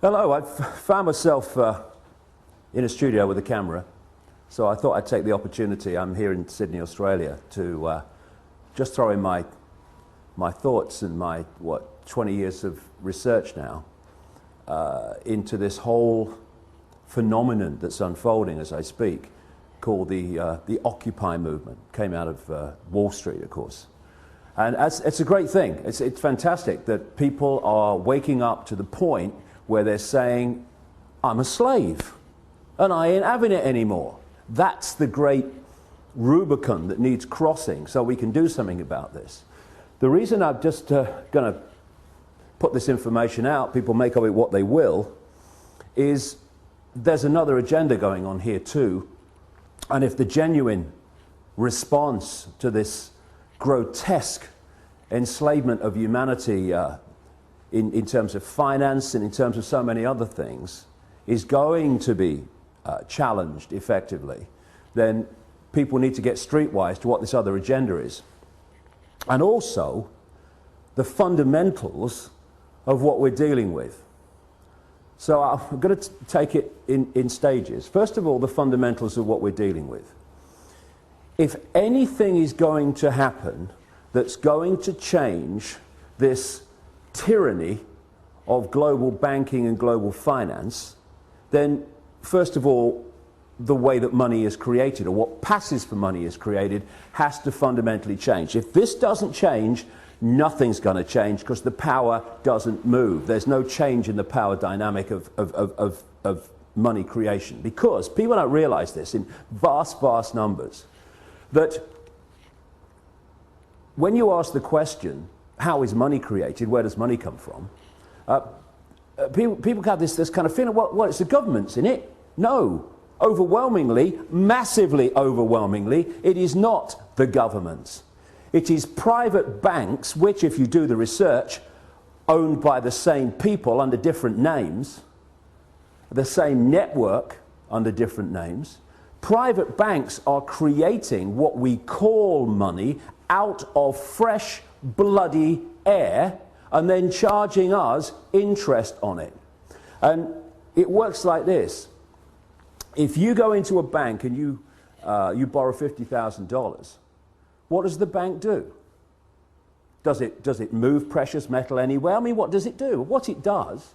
Hello, I've found myself in a studio with a camera, so I thought I'd take the opportunity. I'm here in Sydney, Australia, to just throw in my thoughts and my, 20 years of research now into this whole phenomenon that's unfolding as I speak, called the Occupy movement. Came out of Wall Street, of course. And it's a great thing. It's fantastic that people are waking up to the point where they're saying, I'm a slave, and I ain't having it anymore. That's the great Rubicon that needs crossing so we can do something about this. The reason I'm just going to put this information out, people make of it what they will, is there's another agenda going on here too. And if the genuine response to this grotesque enslavement of humanity in terms of finance and in terms of so many other things is going to be challenged effectively, then people need to get streetwise to what this other agenda is. And also the fundamentals of what we're dealing with. So I'm going to take it in stages. First of all, the fundamentals of what we're dealing with. If anything is going to happen that's going to change this tyranny of global banking and global finance, then first of all, the way that money is created, or what passes for money is created, has to fundamentally change. If this doesn't change, nothing's going to change, because the power doesn't move. There's no change in the power dynamic of money creation, because people don't realize this in vast, vast numbers, that when you ask the question, how is money created, where does money come from, people have this kind of feeling, well, it's the government's in it. No. Overwhelmingly, massively overwhelmingly, it is not the government's. It is private banks, which, if you do the research, owned by the same people under different names, the same network under different names. Private banks are creating what we call money out of fresh, bloody air, and then charging us interest on it. And it works like this. If you go into a bank and you borrow $50,000, what does the bank do? Does it move precious metal anywhere? I mean, what does it do? What it does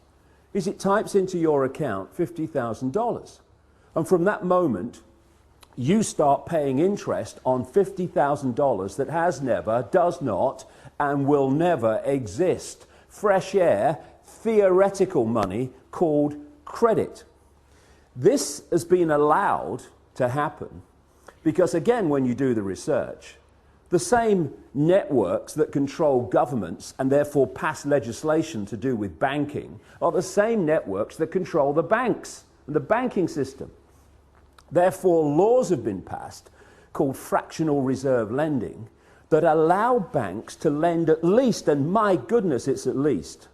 is it types into your account $50,000. And from that moment, you start paying interest on $50,000 that has never, does not, and will never exist. Fresh air, theoretical money called credit. This has been allowed to happen because, again, when you do the research, the same networks that control governments and therefore pass legislation to do with banking are the same networks that control the banks and the banking system. Therefore, laws have been passed called fractional reserve lending that allow banks to lend at least, and my goodness, it's at least,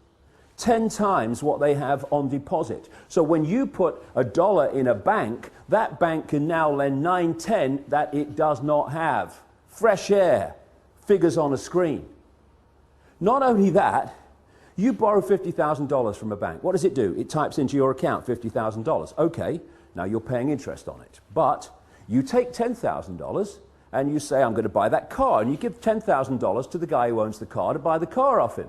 10 times what they have on deposit. So when you put $1 in a bank, that bank can now lend 9, 10 that it does not have. Fresh air, figures on a screen. Not only that, you borrow $50,000 from a bank. What does it do? It types into your account $50,000. Okay, now you're paying interest on it. But you take $10,000 and you say, I'm going to buy that car. And you give $10,000 to the guy who owns the car to buy the car off him.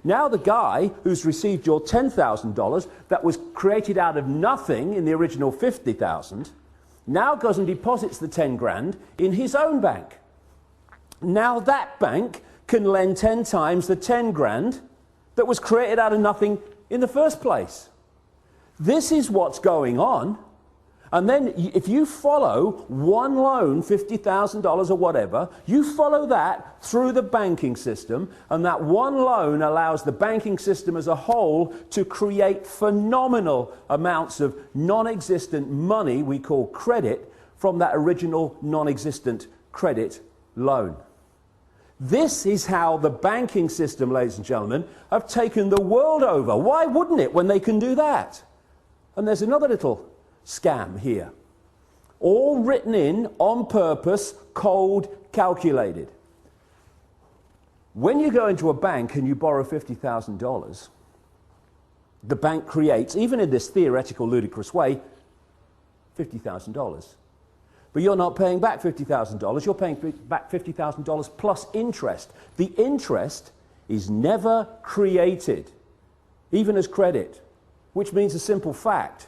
Now the guy who's received your $10,000 that was created out of nothing in the original $50,000 now goes and deposits the 10 grand in his own bank. Now that bank can lend 10 times the 10 grand that was created out of nothing in the first place. This is what's going on. And then if you follow one loan, $50,000 or whatever, you follow that through the banking system, and that one loan allows the banking system as a whole to create phenomenal amounts of non-existent money we call credit from that original non-existent credit loan. This is how the banking system, ladies and gentlemen, have taken the world over. Why wouldn't it when they can do that? And there's another little scam here. All written in on purpose, cold, calculated. When you go into a bank and you borrow $50,000, the bank creates, even in this theoretical, ludicrous way, $50,000. But you're not paying back $50,000, you're paying back $50,000 plus interest. The interest is never created, even as credit, which means a simple fact.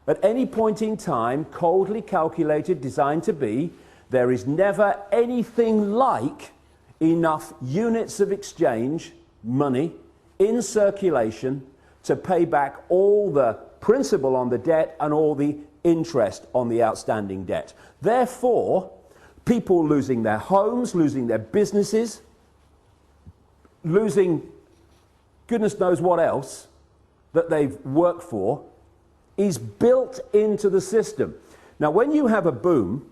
At any point in time, coldly calculated, designed to be, there is never anything like enough units of exchange, money, in circulation to pay back all the principal on the debt and all the interest on the outstanding debt. Therefore, people losing their homes, losing their businesses, losing goodness knows what else that they've worked for, is built into the system. Now, when you have a boom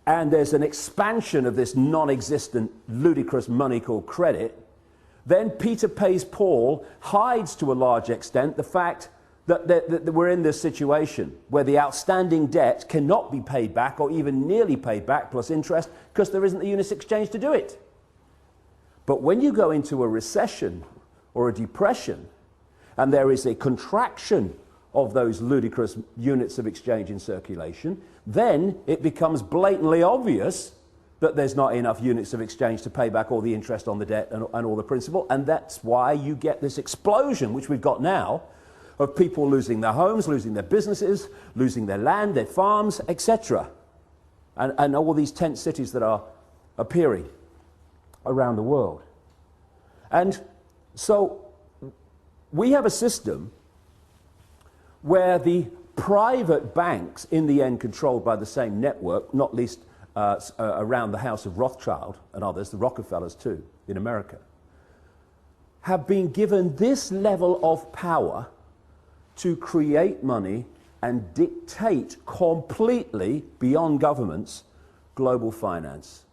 and there's an expansion of this non-existent, ludicrous money called credit, then Peter Pays Paul hides to a large extent the fact that we're in this situation where the outstanding debt cannot be paid back or even nearly paid back plus interest because there isn't the units exchange to do it. But when you go into a recession or a depression and there is a contraction of those ludicrous units of exchange in circulation, then it becomes blatantly obvious that there's not enough units of exchange to pay back all the interest on the debt and all the principal, and that's why you get this explosion, which we've got now, of people losing their homes, losing their businesses, losing their land, their farms, etc. And all these tent cities that are appearing around the world. And so we have a system where the private banks, in the end controlled by the same network, not least around the house of Rothschild and others, the Rockefellers too, in America, have been given this level of power to create money and dictate completely, beyond governments, global finance.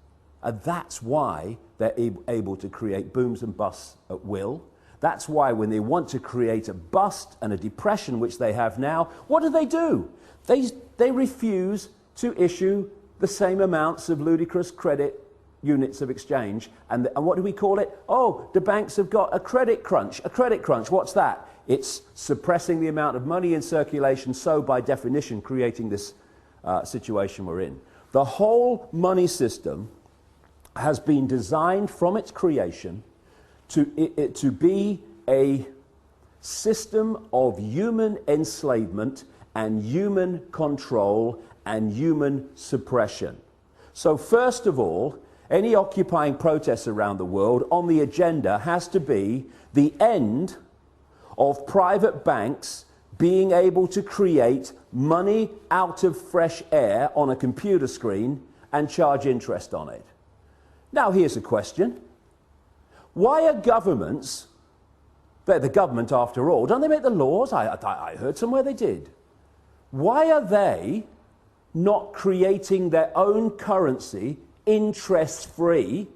And that's why they're able to create booms and busts at will. That's why when they want to create a bust and a depression, which they have now, what do? They refuse to issue the same amounts of ludicrous credit units of exchange. And what do we call it? Oh, the banks have got a credit crunch. A credit crunch, what's that? It's suppressing the amount of money in circulation, so by definition creating this situation we're in. The whole money system has been designed from its creation to be a system of human enslavement and human control and human suppression. So first of all, any occupying protests around the world on the agenda has to be the end of private banks being able to create money out of fresh air on a computer screen and charge interest on it. Now here's a question. Why are governments, they're the government after all, don't they make the laws? I heard somewhere they did. Why are they not creating their own currency interest-free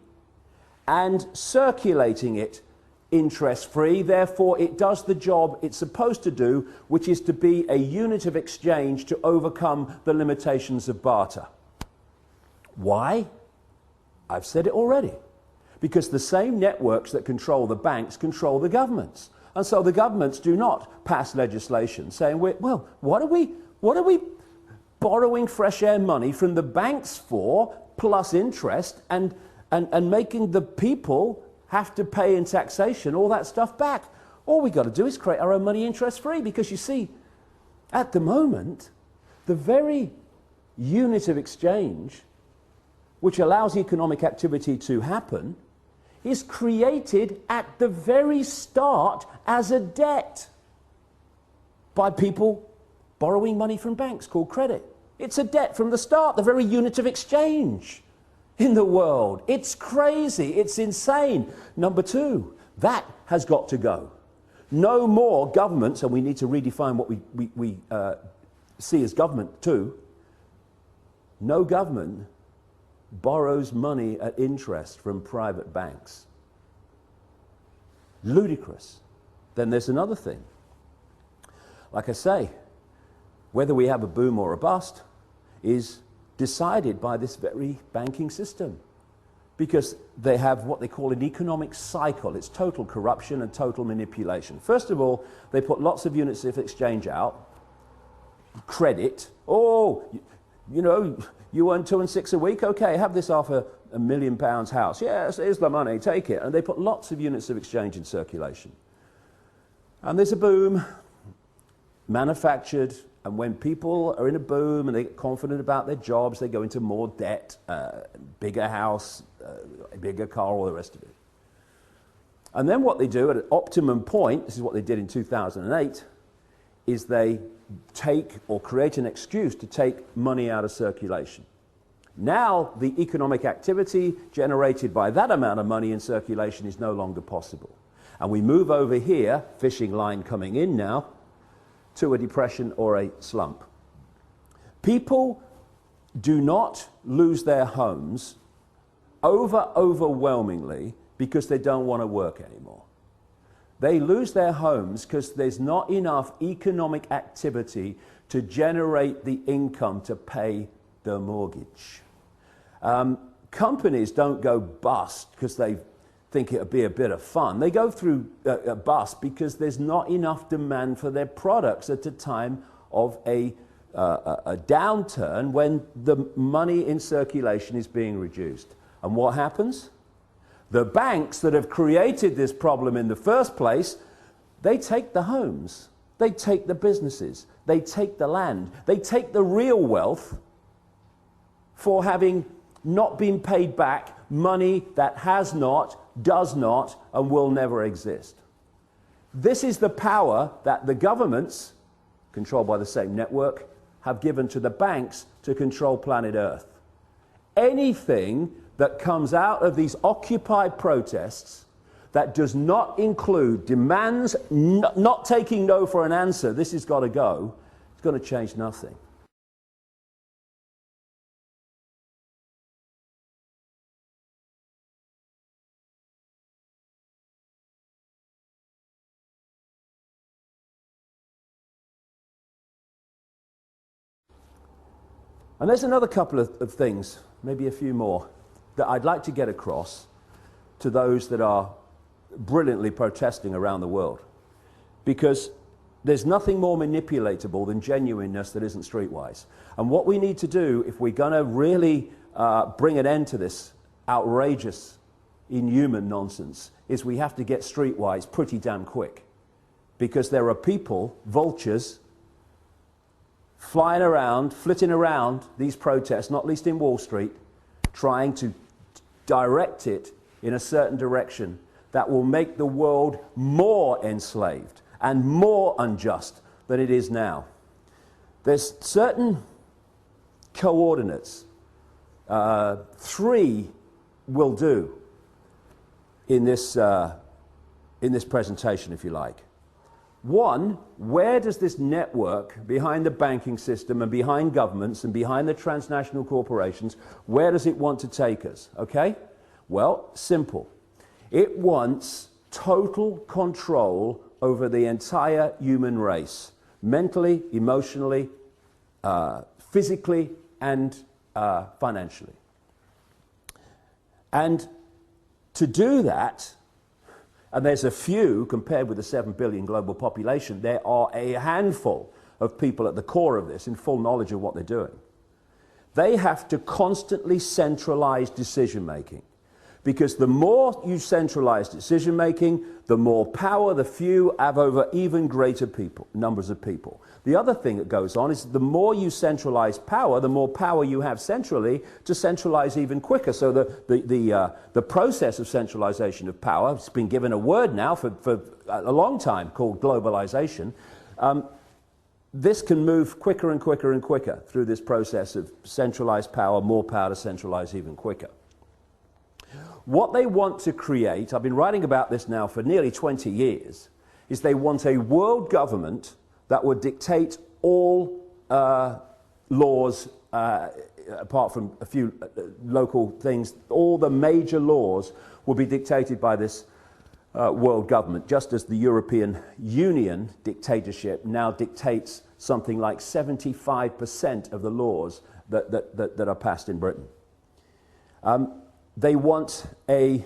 and circulating it interest-free? Therefore, it does the job it's supposed to do, which is to be a unit of exchange to overcome the limitations of barter. Why? I've said it already. Because the same networks that control the banks control the governments. And so the governments do not pass legislation saying, well, what are we borrowing fresh air money from the banks for, plus interest, and making the people have to pay in taxation all that stuff back? All we got to do is create our own money interest-free, because you see, at the moment, the very unit of exchange which allows economic activity to happen is created at the very start as a debt by people borrowing money from banks called credit. It's a debt from the start, the very unit of exchange in the world. It's crazy, it's insane. Number two, that has got to go. No more governments, and we need to redefine what we see as government too. No government borrows money at interest from private banks. Ludicrous. Then there's another thing. Like I say, whether we have a boom or a bust is decided by this very banking system. because they have what they call an economic cycle. It's total corruption and total manipulation. First of all, they put lots of units of exchange out, credit. Oh, you know, you earn 2 and 6 a week? Okay, have this half a £1 million house. Yes, here's the money, take it. And they put lots of units of exchange in circulation. And there's a boom, manufactured, and when people are in a boom and they get confident about their jobs, they go into more debt, bigger house, a bigger car, all the rest of it. And then what they do at an optimum point, this is what they did in 2008, is they take or create an excuse to take money out of circulation. Now the economic activity generated by that amount of money in circulation is no longer possible. And we move over here, fishing line coming in now, to a depression or a slump. People do not lose their homes overwhelmingly because they don't want to work anymore. They lose their homes because there's not enough economic activity to generate the income to pay the mortgage. Companies don't go bust because they think it would be a bit of fun. They go through a bust because there's not enough demand for their products at a time of a downturn when the money in circulation is being reduced. And what happens? The banks that have created this problem in the first place, they take the homes, they take the businesses, they take the land, they take the real wealth for having not been paid back money that has not, does not, and will never exist. This is the power that the governments, controlled by the same network, have given to the banks to control planet Earth. Anything that comes out of these Occupy protests that does not include demands, not taking no for an answer, this has got to go, it's going to change nothing. And there's another couple of things, maybe a few more, that I'd like to get across to those that are brilliantly protesting around the world. Because there's nothing more manipulatable than genuineness that isn't streetwise. And what we need to do, if we're going to really bring an end to this outrageous, inhuman nonsense, is we have to get streetwise pretty damn quick. Because there are people, vultures, flying around, flitting around these protests, not least in Wall Street, trying to direct it in a certain direction that will make the world more enslaved and more unjust than it is now. There's certain coordinates, 3 will do in this presentation, if you like. 1, where does this network behind the banking system and behind governments and behind the transnational corporations, where does it want to take us? Okay? Well, simple. It wants total control over the entire human race, mentally, emotionally, physically, and financially. And to do that, and there's a few, compared with the 7 billion global population, there are a handful of people at the core of this in full knowledge of what they're doing. They have to constantly centralize decision-making. Because the more you centralize decision-making, the more power the few have over even greater numbers of people. The other thing that goes on is the more you centralize power, the more power you have centrally to centralize even quicker. So the process of centralization of power, it's been given a word now for a long time called globalization. This can move quicker and quicker and quicker through this process of centralized power, more power to centralize even quicker. What they want to create, I've been writing about this now for nearly 20 years, is they want a world government that would dictate all laws, apart from a few local things. All the major laws will be dictated by this world government, just as the European Union dictatorship now dictates something like 75% of the laws that are passed in Britain. They want a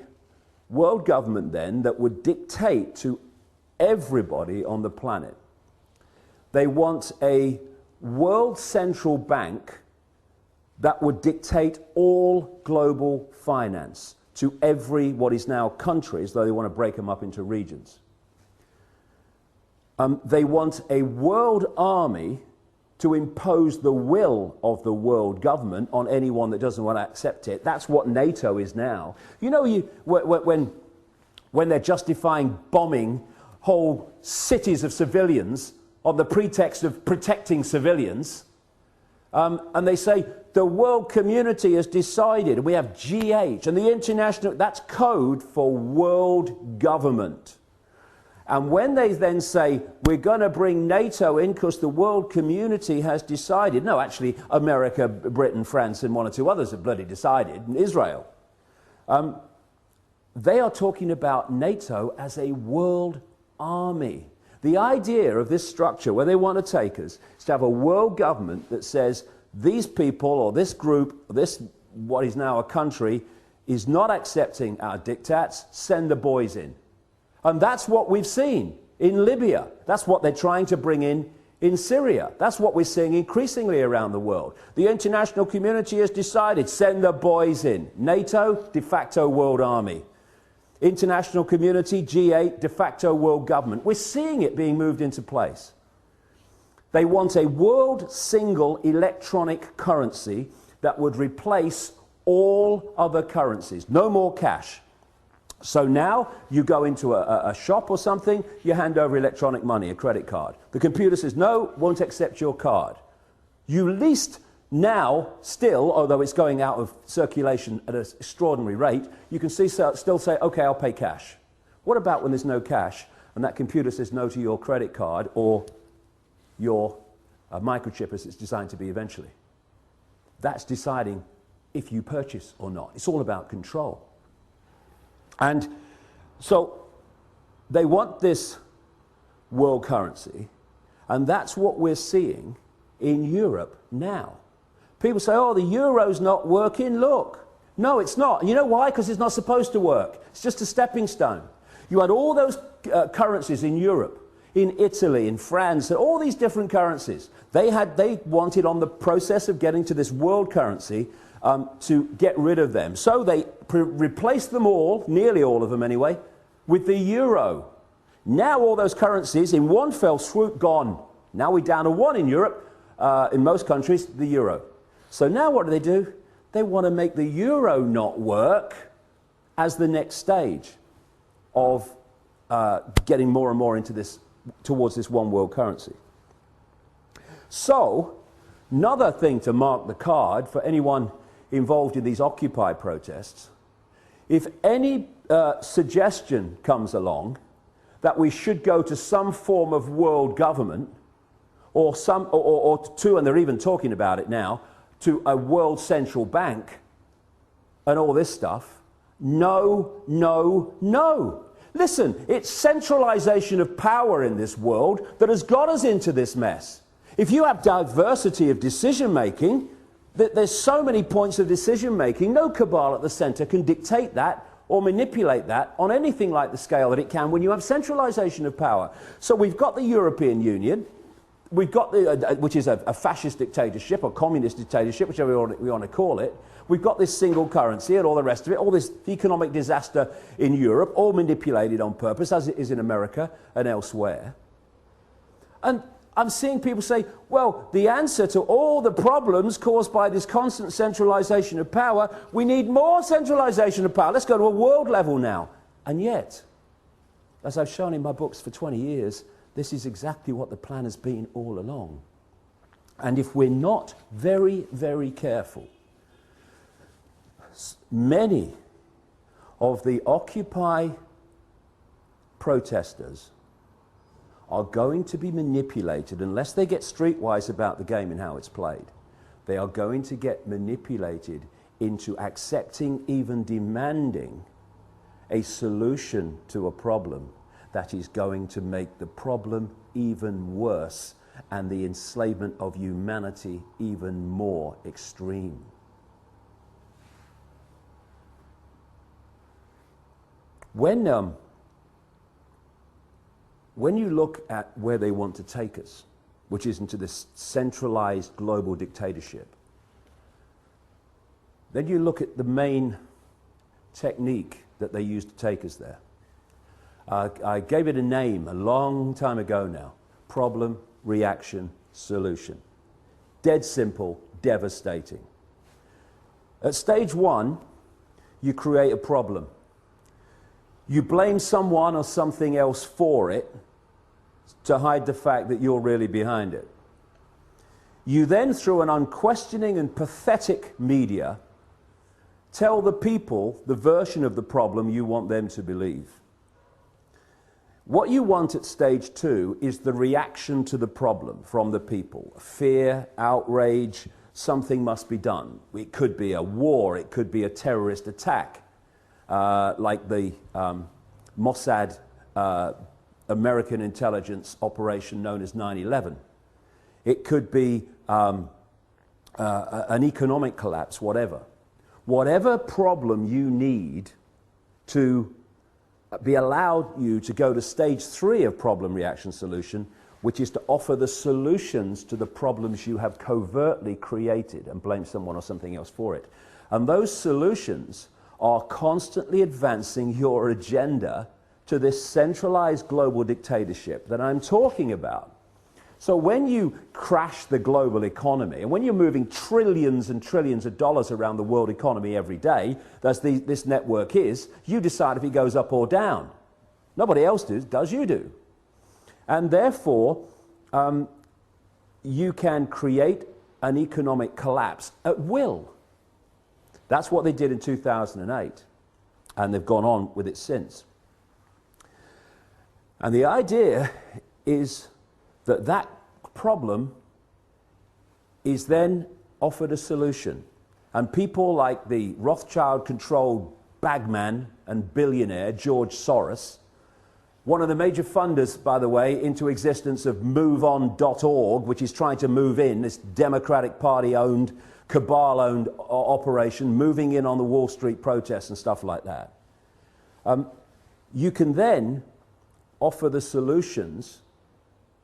world government then that would dictate to everybody on the planet. They want a world central bank that would dictate all global finance to every what is now countries, though they want to break them up into regions. They want a world army to impose the will of the world government on anyone that doesn't want to accept it. That's what NATO is now. You know, when they're justifying bombing whole cities of civilians on the pretext of protecting civilians, and they say the world community has decided, and we have G8, and the international, that's code for world government. And when they then say, we're going to bring NATO in because the world community has decided, no, actually, America, Britain, France, and one or two others have bloody decided, and Israel. They are talking about NATO as a world army. The idea of this structure, where they want to take us, is to have a world government that says, these people, or this group, or this, what is now a country, is not accepting our diktats, send the boys in. And that's what we've seen in Libya. That's what they're trying to bring in Syria. That's what we're seeing increasingly around the world. The international community has decided, send the boys in. NATO, de facto world army. International community, G8, de facto world government. We're seeing it being moved into place. They want a world single electronic currency that would replace all other currencies. No more cash. So now you go into a shop or something, you hand over electronic money, a credit card. The computer says, no, won't accept your card. You least now, still, although it's going out of circulation at an extraordinary rate, you can still say, okay, I'll pay cash. What about when there's no cash and that computer says no to your credit card or your microchip as it's designed to be eventually? That's deciding if you purchase or not. It's all about control. And so they want this world currency, and that's what we're seeing in Europe now. People say, oh, the euro's not working. Look. No, it's not. And you know why? Because it's not supposed to work. It's just a stepping stone. You had all those currencies in Europe, in Italy, in France, and all these different currencies. They wanted on the process of getting to this world currency to get rid of them. So they replaced them all, nearly all of them anyway, with the euro. Now all those currencies in one fell swoop gone. Now we're down to one in Europe, in most countries, the euro. So now what do? They want to make the euro not work as the next stage of getting more and more into this, towards this one world currency. So, another thing to mark the card for anyone involved in these Occupy protests, if any suggestion comes along that we should go to some form of world government, or to, and they're even talking about it now, to a world central bank and all this stuff, no, no, no. Listen, it's centralization of power in this world that has got us into this mess. If you have diversity of decision making, there's so many points of decision making, no cabal at the center can dictate that or manipulate that on anything like the scale that it can when you have centralization of power. So we've got the European Union, we've got which is a fascist dictatorship or communist dictatorship, whichever we want to call it. We've got this single currency and all the rest of it, all this economic disaster in Europe, all manipulated on purpose, as it is in America and elsewhere. And I'm seeing people say, well, the answer to all the problems caused by this constant centralization of power, we need more centralization of power. Let's go to a world level now. And yet, as I've shown in my books for 20 years, this is exactly what the plan has been all along. And if we're not very, very careful, many of the Occupy protesters are going to be manipulated, unless they get streetwise about the game and how it's played. They are going to get manipulated into accepting, even demanding, a solution to a problem that is going to make the problem even worse and the enslavement of humanity even more extreme. When you look at where they want to take us, which is into this centralized global dictatorship, then you look at the main technique that they use to take us there. I gave it a name a long time ago now: problem, reaction, solution. Dead simple, devastating. At stage one, you create a problem. You blame someone or something else for it to hide the fact that you're really behind it. You then, through an unquestioning and pathetic media, tell the people the version of the problem you want them to believe. What you want at stage two is the reaction to the problem from the people. Fear, outrage, something must be done. It could be a war, it could be a terrorist attack, like the Mossad American intelligence operation known as 9/11. It could be an economic collapse, whatever. Whatever problem you need to be allowed you to go to stage three of problem, reaction, solution, which is to offer the solutions to the problems you have covertly created and blame someone or something else for it. And those solutions are constantly advancing your agenda to this centralized global dictatorship that I'm talking about. So when you crash the global economy, and when you're moving trillions and trillions of dollars around the world economy every day, as this network is, you decide if it goes up or down. Nobody else does, you do. And therefore, you can create an economic collapse at will. That's what they did in 2008, and they've gone on with it since. And the idea is that that problem is then offered a solution. And people like the Rothschild-controlled bagman and billionaire George Soros, one of the major funders, by the way, into existence of MoveOn.org, which is trying to move in, this Democratic Party-owned, cabal-owned operation, moving in on the Wall Street protests and stuff like that. You can then offer the solutions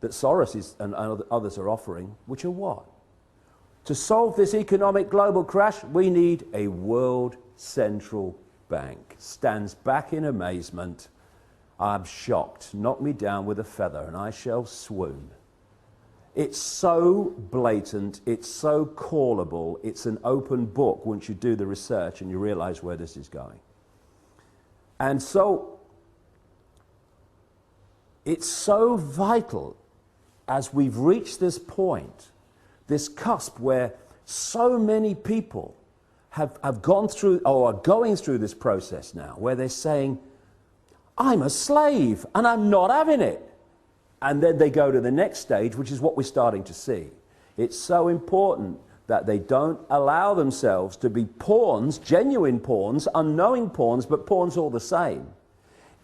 that Soros and others are offering, which are what? To solve this economic global crash, we need a world central bank. Stands back in amazement. I'm shocked. Knock me down with a feather and I shall swoon. It's so blatant, it's so callable, it's an open book once you do the research and you realize where this is going. And so, it's so vital as we've reached this point, this cusp where so many people have gone through or are going through this process now, where they're saying, I'm a slave and I'm not having it. And then they go to the next stage, which is what we're starting to see. It's so important that they don't allow themselves to be pawns, genuine pawns, unknowing pawns, but pawns all the same,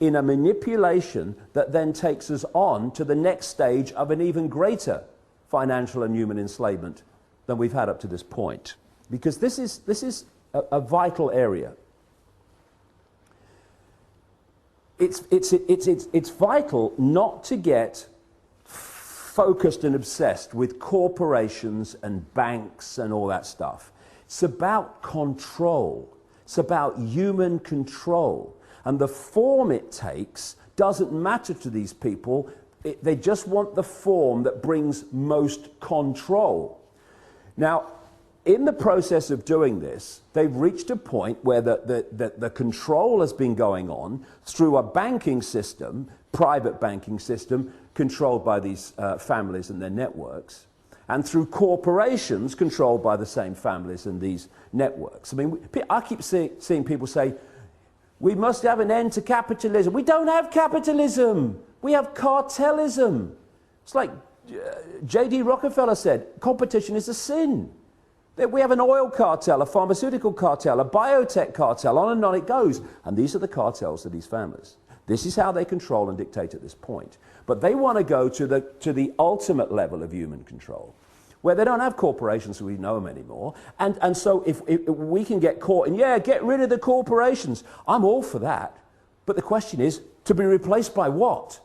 in a manipulation that then takes us on to the next stage of an even greater financial and human enslavement than we've had up to this point. Because this is a vital area. It's vital not to get focused and obsessed with corporations and banks and all that stuff. It's about control. It's about human control. And the form it takes doesn't matter to these people. They just want the form that brings most control. Now, in the process of doing this, they've reached a point where the control has been going on through a banking system, private banking system, controlled by these families and their networks, and through corporations controlled by the same families and these networks. I mean, I keep seeing people say, we must have an end to capitalism. We don't have capitalism. We have cartelism. It's like J.D. Rockefeller said, competition is a sin. We have an oil cartel, a pharmaceutical cartel, a biotech cartel, on and on it goes. And these are the cartels of these families. This is how they control and dictate at this point. But they want to go to the ultimate level of human control, where they don't have corporations, so we know them anymore. And so if we can get caught in, yeah, get rid of the corporations, I'm all for that. But the question is, to be replaced by what?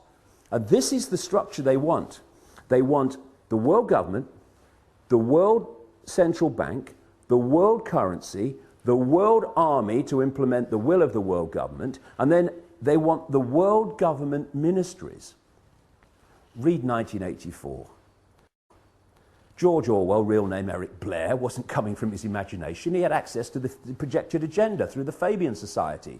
And this is the structure they want. They want the world government, the world central bank, the world currency, the world army to implement the will of the world government, and then they want the world government ministries. Read 1984. George Orwell, real name Eric Blair, wasn't coming from his imagination. He had access to the projected agenda through the Fabian Society.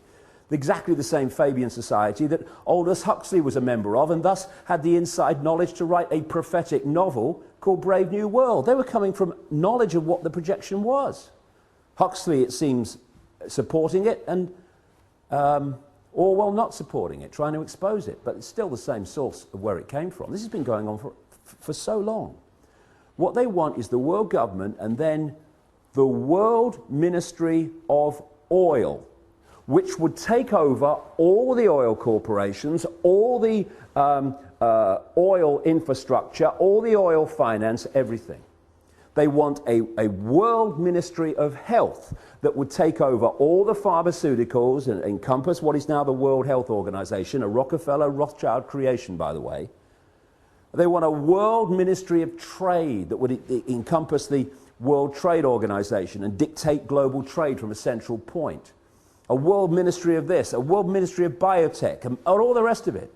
Exactly the same Fabian Society that Aldous Huxley was a member of, and thus had the inside knowledge to write a prophetic novel called Brave New World. They were coming from knowledge of what the projection was. Huxley, it seems, supporting it, and Orwell not supporting it, trying to expose it. But it's still the same source of where it came from. This has been going on for so long. What they want is the world government and then the World Ministry of Oil, which would take over all the oil corporations, all the oil infrastructure, all the oil finance, everything. They want a world ministry of health that would take over all the pharmaceuticals and encompass what is now the World Health Organization, a Rockefeller Rothschild creation, by the way. They want a world ministry of trade that would encompass the World Trade Organization and dictate global trade from a central point. A world ministry of this, a world ministry of biotech, and all the rest of it.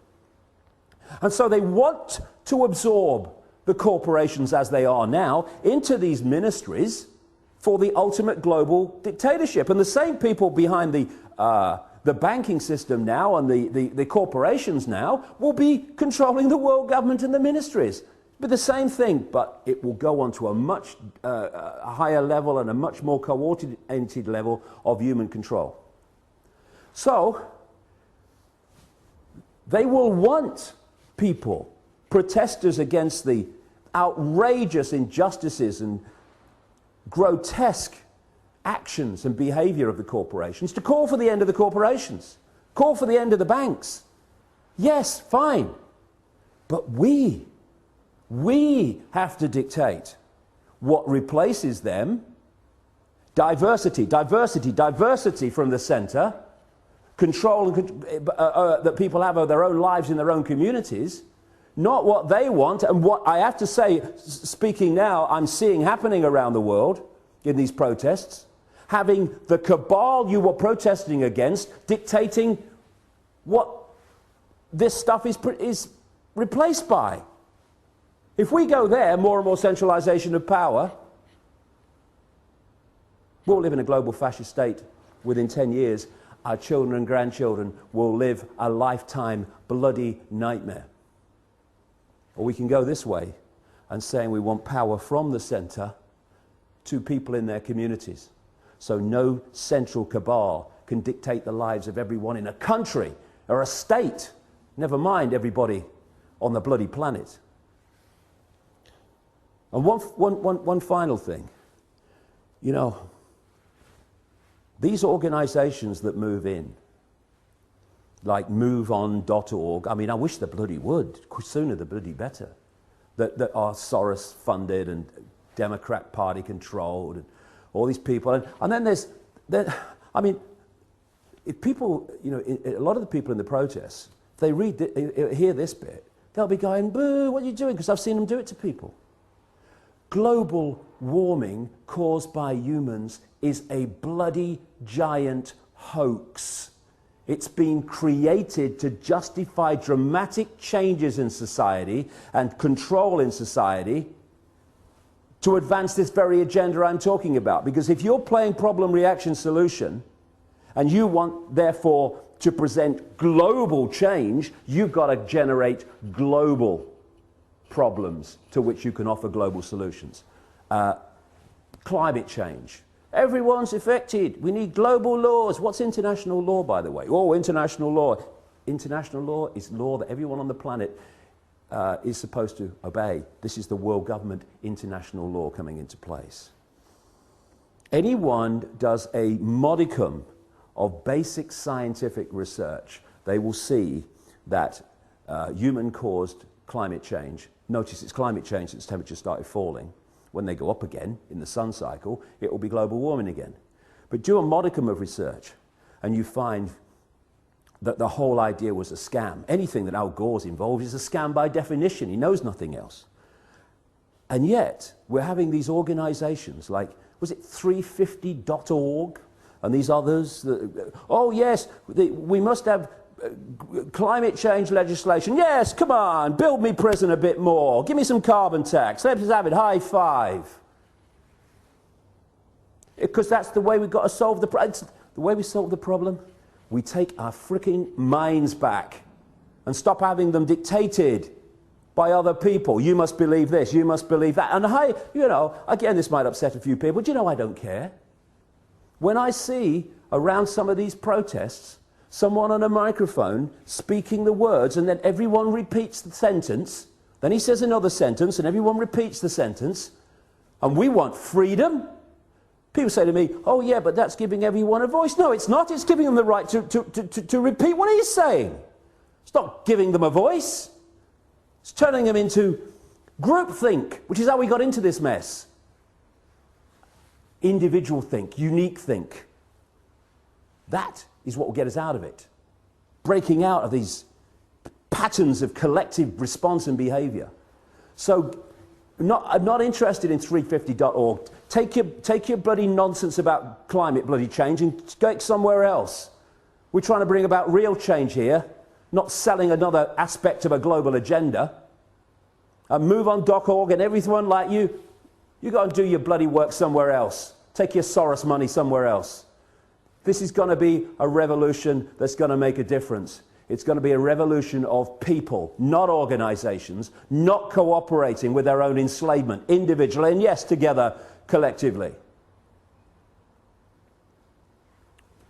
And so they want to absorb the corporations as they are now into these ministries for the ultimate global dictatorship. And the same people behind the banking system now and the corporations now will be controlling the world government and the ministries. But the same thing, but it will go on to a much higher level and a much more coordinated level of human control. So, they will want people, protesters against the outrageous injustices and grotesque actions and behavior of the corporations, to call for the end of the corporations, call for the end of the banks. Yes, fine. But we have to dictate what replaces them. Diversity from the center. Control that people have of their own lives in their own communities, not what they want. And what I have to say, speaking now, I'm seeing happening around the world in these protests, having the cabal you were protesting against dictating what this stuff is replaced by. If we go there, more and more centralization of power, we'll live in a global fascist state within 10 years. Our children and grandchildren will live a lifetime bloody nightmare. Or we can go this way and saying we want power from the center to people in their communities. So no central cabal can dictate the lives of everyone in a country or a state, never mind everybody on the bloody planet. And one final thing. You know, these organizations that move in, like moveon.org, I mean, I wish the bloody would, sooner the bloody better, that are Soros funded and Democrat Party controlled, and all these people. And then I mean, if people, you know, a lot of the people in the protests, if they hear this bit, they'll be going, boo, what are you doing? Because I've seen them do it to people. Global warming caused by humans is a bloody giant hoax. It's been created to justify dramatic changes in society and control in society to advance this very agenda I'm talking about. Because if you're playing problem, reaction, solution, and you want, therefore, to present global change, you've got to generate global problems to which you can offer global solutions. Climate change. Everyone's affected. We need global laws. What's international law, by the way? Oh, international law. International law is law that everyone on the planet is supposed to obey. This is the world government international law coming into place. Anyone does a modicum of basic scientific research, they will see that human-caused climate change, notice it's climate change since temperatures started falling. When they go up again in the sun cycle, it will be global warming again. But do a modicum of research and you find that the whole idea was a scam. Anything that Al Gore's involved is a scam by definition. He knows nothing else. And yet, we're having these organizations like, was it 350.org and these others? Oh yes, we must have climate change legislation. Yes, come on, build me prison a bit more. Give me some carbon tax. Let's have it, high five. Because that's the way we've got to solve the problem. The way we solve the problem, we take our freaking minds back and stop having them dictated by other people. You must believe this, you must believe that. And you know, again, this might upset a few people, but you know I don't care. When I see around some of these protests, someone on a microphone speaking the words and then everyone repeats the sentence, then he says another sentence and everyone repeats the sentence, and we want freedom. People say to me, oh yeah, but that's giving everyone a voice. No, it's not. It's giving them the right to repeat what he's saying. It's not giving them a voice. It's turning them into groupthink, which is how we got into this mess. Individual think, unique think. That is what will get us out of it. Breaking out of these patterns of collective response and behavior. So, I'm not interested in 350.org. Take your bloody nonsense about climate bloody change and go somewhere else. We're trying to bring about real change here, not selling another aspect of a global agenda. And move on .org and everyone like you go and do your bloody work somewhere else. Take your Soros money somewhere else. This is going to be a revolution that's going to make a difference. It's going to be a revolution of people, not organizations, not cooperating with their own enslavement, individually, and yes, together, collectively.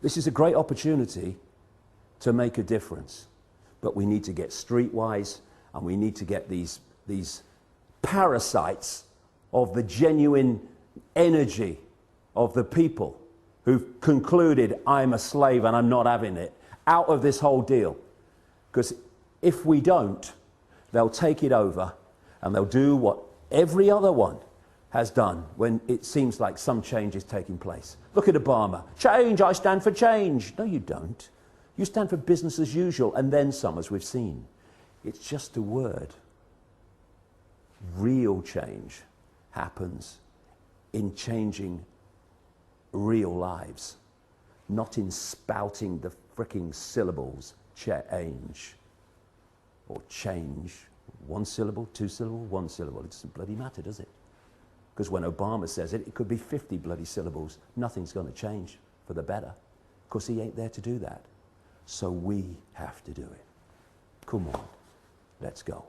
This is a great opportunity to make a difference. But we need to get streetwise, and we need to get these parasites of the genuine energy of the people who've concluded, I'm a slave and I'm not having it, out of this whole deal. Because if we don't, they'll take it over and they'll do what every other one has done when it seems like some change is taking place. Look at Obama. Change, I stand for change. No, you don't. You stand for business as usual, and then some, as we've seen. It's just a word. Real change happens in changing real lives, not in spouting the fricking syllables. Change or change. One syllable, two syllable, one syllable. It doesn't bloody matter, does it? Because when Obama says it, it could be 50 bloody syllables. Nothing's going to change for the better. Because he ain't there to do that. So we have to do it. Come on, let's go.